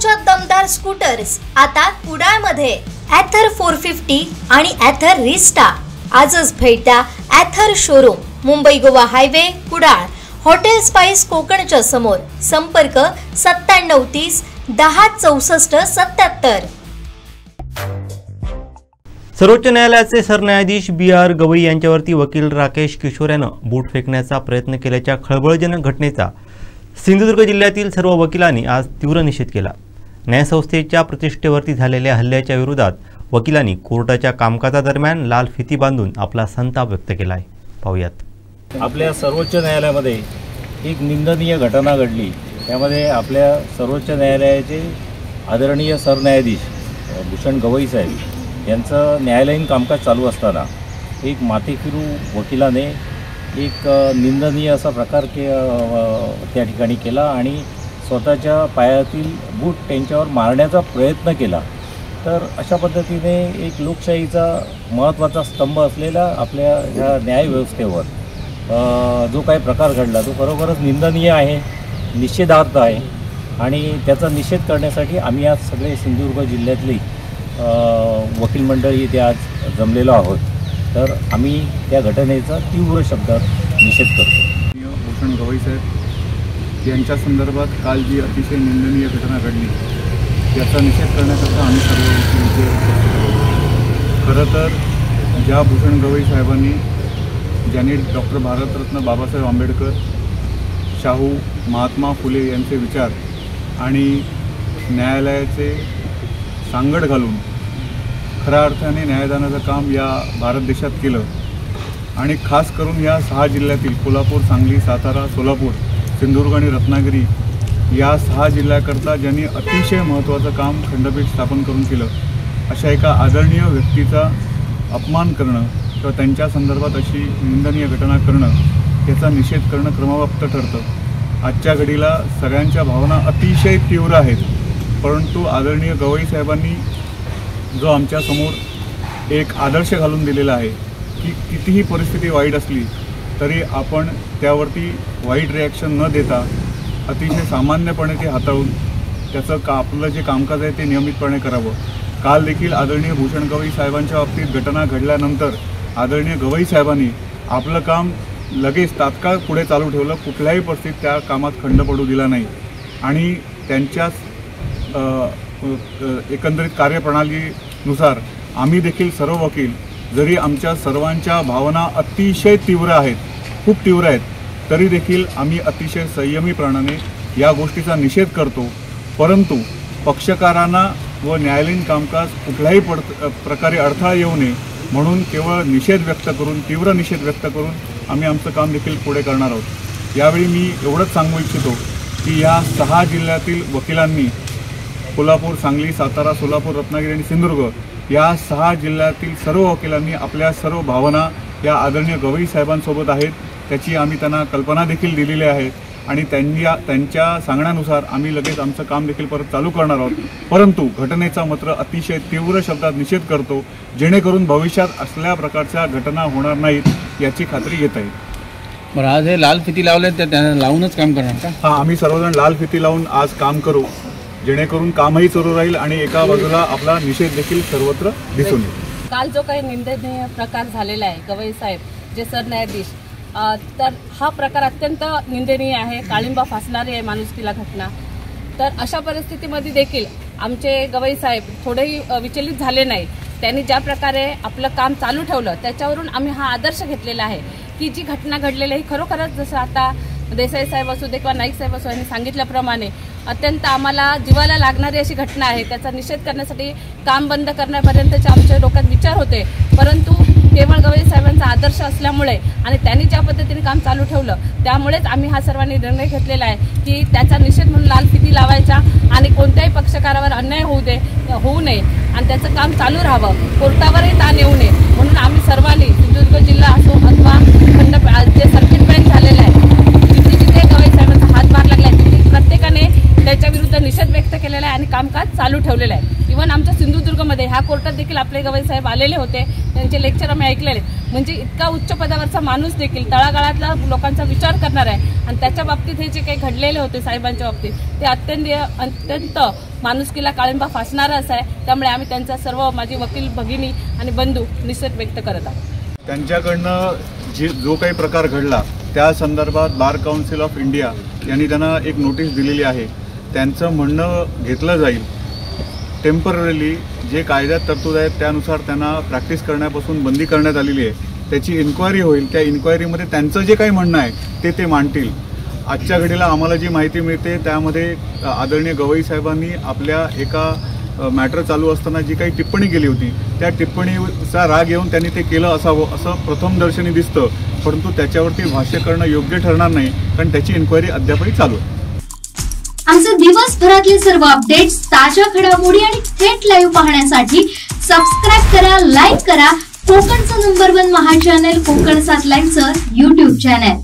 सर्वोच्च दमदार स्कूटर्स आता कुडाळमध्ये ॲथर 450 आणि ॲथर रिस्टा। आजच भेट द्या Ather showroom, Mumbai Goa highway, Kudal, hotel spice कोकणच्या समोर। संपर्क 9730 10 64 77। सर्वोच्च न्यायालयाचे सरन्यायाधीश BR गवई यांच्यावरती वकील राकेश किशोर यानं बूट फेकण्याचा प्रयत्न केल्याच्या खळबळजनक घटनेचा सिंधुदुर्ग जिल्ह्यातील सर्व वकिलांनी आज तीव्र निषेध केला। न्यायसंस्थेच्या प्रतिष्ठेवरती झालेल्या हल्ल्याच्या विरोधात वकिलांनी कोर्टाच्या कामकाजादरम्यान लाल फिती बांधून आपला संताप व्यक्त केला आहे। पाहूयात। आपल्या सर्वोच्च न्यायालयामध्ये एक निंदनीय घटना घडली। त्यामध्ये आपल्या सर्वोच्च न्यायालयाचे आदरणीय सरन्यायाधीश भूषण गवई साहेब यांचं न्यायालयीन कामकाज चालू असताना एक माथेफिरू वकिलाने एक निंदनीय असा प्रकार त्या ठिकाणी केला आणि स्वतःच्या पायातील बूट त्यांच्यावर मारण्याचा प्रयत्न केला। तर अशा पद्धतीने एक लोकशाहीचा महत्त्वाचा स्तंभ असलेला आपल्या ह्या न्यायव्यवस्थेवर जो काही प्रकार घडला तो खरोखरच निंदनीय आहे, निषेधार्ह आहे आणि त्याचा निषेध करण्यासाठी आम्ही आज सगळे सिंधुदुर्ग जिल्ह्यातली वकील मंडळी इथे आज जमलेलो आहोत। तर आम्ही त्या घटनेचा तीव्र शब्दात निषेध करतो। भूषण गवई साहेब यांच्या संदर्भात काल जी अतिशय निंदनीय घटना घडली याचा निषेध करण्याकरता आम्ही सर्व वकील खरं तर ज्या भूषण गवई साहेबांनी ज्यांनी डॉक्टर भारतरत्न बाबासाहेब आंबेडकर, शाहू, महात्मा फुले यांचे विचार आणि न्यायालयाचे सांगड घालून खऱ्या अर्थाने न्यायदानाचं काम या भारत देशात केलं आणि खास करून या 6 जिल्ह्यातील कोल्हापूर, सांगली, सातारा, सोलापूर, सिंधुदुर्ग आणि रत्नागिरी या 6 जिल्ह्याकरता ज्यांनी अतिशय महत्त्वाचं काम खंडपीठ स्थापन करून केलं, अशा एका आदरणीय व्यक्तीचा अपमान करणं किंवा त्यांच्या संदर्भात अशी निंदनीय घटना करणं याचा निषेध करणं क्रमप्राप्त ठरतं। आजच्या घडीला सगळ्यांच्या भावना अतिशय तीव्र आहेत, परंतु आदरणीय गवई साहेबांनी जो आमच्यासमोर एक आदर्श घालून दिलेला आहे की कितीही परिस्थिती वाईट असली तरी आपण त्यावरती वाईट रिॲक्शन न देता अतिशय सामान्यपणे ते हाताळून त्याचं आपलं जे कामकाज आहे ते नियमितपणे करावं। काल देखील आदरणीय भूषण गवई साहेबांच्या बाबतीत घटना घडल्यानंतर आदरणीय गवई साहेबांनी आपलं काम लगेच तात्काळ पुढे चालू ठेवलं, कुठल्याही परिस्थितीत त्या कामात खंड पडू दिला नाही आणि त्यांच्याच एकंदरीत कार्यप्रणालीनुसार आम्ही देखील सर्व वकील जरी आमच्या सर्वांच्या भावना अतिशय तीव्र आहेत, खूप तीव्र आहेत, तरी देखील आम्ही अतिशय संयमीपणाने या गोष्टीचा निषेध करतो। परंतु पक्षकारांना व न्यायालयीन कामकाज कुठल्याही प्रकारे अडथळा येऊ नये म्हणून केवळ निषेध व्यक्त करून, तीव्र निषेध व्यक्त करून आम्ही आमचं काम देखील पुढे करणार आहोत। यावेळी मी एवढंच सांगू इच्छितो की या 6 जिल्ह्यातील वकिलांनी कोल्हापूर, सांगली, सातारा, सोलापूर, रत्नागिरी आणि सिंधुदुर्ग या 6 जिल्ह्यातील सर्व वकिलांनी आपल्या सर्व भावना या आदरणीय गवई साहेबांसोबत आहेत, त्याची आम्ही त्यांना कल्पना देखील दिलेली आहे आणि त्यांच्या सांगण्यानुसार आम्ही लगेच आमचं काम देखील परत चालू करणार आहोत। परंतु घटनेचा मात्र अतिशय तीव्र शब्दात निषेध करतो, जेणेकरून भविष्यात असल्या प्रकारच्या घटना होणार नाहीत याची खात्री घेता येईल। बरं, आज हे लाल फिती लावले तर त्यांना लावूनच काम करणार का? हां, आम्ही सर्वजण लाल फिती लावून आज काम करू, जेणेकरून कामही सुरू राहील आणि एका बाजूला आपला निषेध देखील सर्वत्र दिसून येईल। काल जो काही निंदनीय प्रकार झालेला आहे गवई साहेब जे सरन्यायाधीश, तर हा प्रकार अत्यंत निंदनीय आहे, काळिंबा फासणारी आहे माणुसकीला घटना। तर अशा परिस्थितीमध्ये देखील आमचे गवई साहेब थोडेही विचलित झाले नाही। त्यांनी ज्या प्रकारे आपलं काम चालू ठेवलं त्याच्यावरून आम्ही हा आदर्श घेतलेला आहे की जी घटना घडलेली आहे खरोखरच जसं आता देसाई साहेब असू दे किंवा नाईक साहेब असू यांनी सांगितल्याप्रमाणे अत्यंत आम्हाला जीवाला लागणारी अशी घटना आहे। त्याचा निषेध करण्यासाठी काम बंद करण्यापर्यंतचे आमच्या डोक्यात विचार होते, परंतु केवळ गवई साहेबांचा आदर्श असल्यामुळे आणि त्यांनी ज्या पद्धतीने काम चालू ठेवलं त्यामुळेच आम्ही हा सर्वांनी निर्णय घेतलेला आहे की त्याचा निषेध म्हणून लाल फिती लावायचा आणि कोणत्याही पक्षकारावर अन्याय होऊ नये आणि त्याचं काम चालू राहावं, कोर्टावरही ताण येऊ नये म्हणून आम्ही सर्वांनी सिंधुदुर्ग जिल्हा असो अथवा जे सर्किट बेंच झालेलं आहे जिथे जिथे गवई साहेबांचा हातभार लागला तिथे प्रत्येकाने त्याच्या विरुद्ध निषेध व्यक्त केलेला आहे आणि कामकाज चालू ठेवलेलं आहे. इव्हन आमच्या सिंधुदुर्गमध्ये ह्या कोर्टात देखील आपले गवई साहेब आलेले होते, त्यांचे लेक्चर आम्ही ऐकलेले. म्हणजे इतका उच्च पदावरचा माणूस देखील तळागाळातल्या लोकांचा विचार करणार आहे आणि त्याच्या बाबतीत हे जे काही घडलेले होते साहेबांच्या बाबतीत ते अत्यंत माणुसकीला काळिंबा फासणारं असं आहे. त्यामुळे आम्ही त्यांचा सर्व माझी वकील भगिनी आणि बंधू निषेध व्यक्त करत आहोत. त्यांच्याकडनं जो काही प्रकार घडला त्या संदर्भात बार काउन्सिल ऑफ इंडिया यांनी त्यांना एक नोटीस दिलेली आहे. त्यांचं म्हणणं घेतलं जाईल. टेम्पररीली जे कायद्यात तरतूद आहेत त्यानुसार त्यांना प्रॅक्टिस करण्यापासून बंदी करण्यात आलेली आहे. त्याची इन्क्वायरी होईल. त्या इन्क्वायरीमध्ये त्यांचं जे काही म्हणणं आहे ते मांडतील. आजच्या घडीला आम्हाला जी माहिती मिळते त्यामध्ये आदरणीय गवई साहेबांनी आपल्या एका मॅटर चालू असताना जी काही टिप्पणी केली होती त्या टिप्पणीचा राग येऊन त्यांनी ते केलं असावं असं प्रथमदर्शनी दिसतं. परंतु त्याच्यावरती भाष्य करणं योग्य ठरणार नाही, कारण त्याची इन्क्वायरी अद्यापही चालू आहे. आमचे दिवसभरातले सर्व अपडेट्स, ताज्या घडामोडी आणि थेट लाईव्ह पाहण्यासाठी सबस्क्राईब करा, लाईक करा कोकणचं नंबर 1 महा चॅनल कोकण 7 लाईव्हचं YouTube चॅनल.